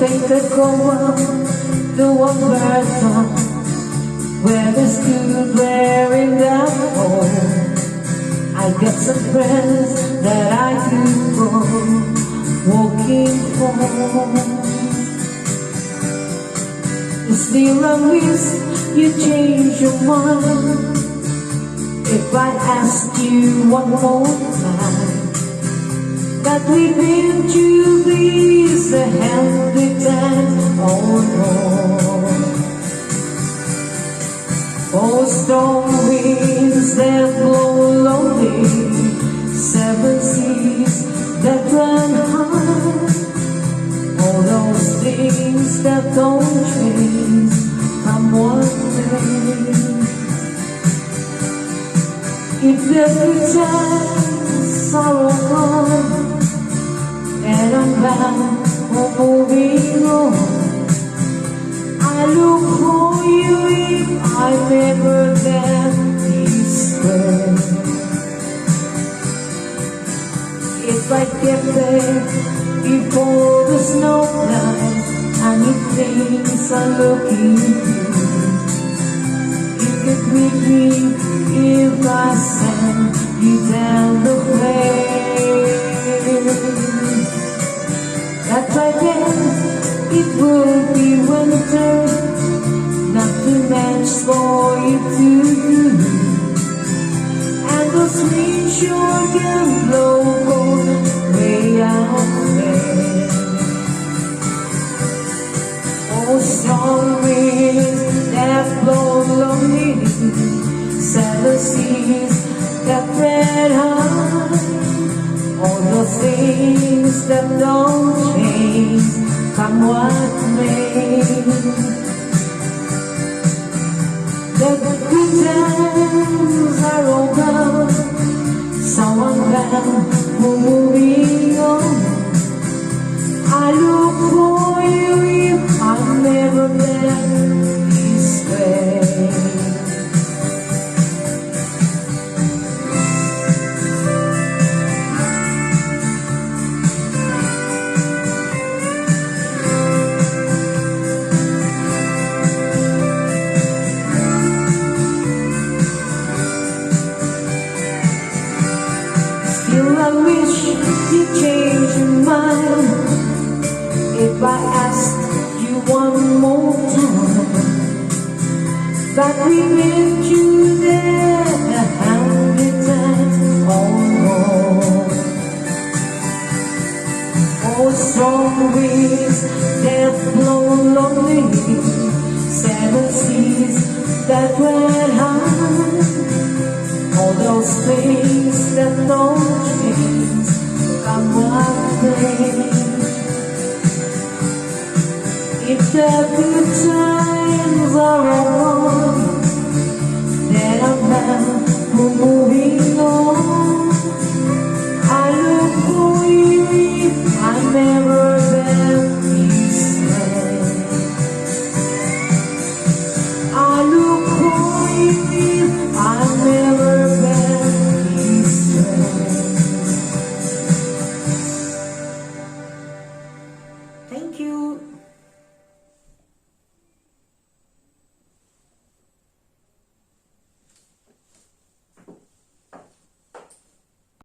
think I'd go up to one marathon where they stood wearing that hole. I got some friends that I could go walking home. Still I wish you change your mind. If I ask you one more time, that we've been through these 100 times, oh no. Oh, storm winds that blow lonely, 7 seas that run high, all those things that don't change from one day. If the good times are all gone and I'm bound for moving on, I look for you if I never get this way. If I get there before the snow flies and if things are looking good, you could meet me if I send you down the way. That by then it will be winter, not too much for you to do, and the wind sure can blow cold way out there. Oh, storm winds that blow lonely, 7 seas that red high, all the things that don't change, come what may. The good times are over, so I'm bound for moving on. I look for you if I'm never there this way. Still I wish you change your mind. If I asked you one more time, that we've been through there 100 times or more. Oh, strong winds that blow lonely, 7 seas that red high, all those things that don't change, come what may. If the good times are all gone, then I'm bound for moving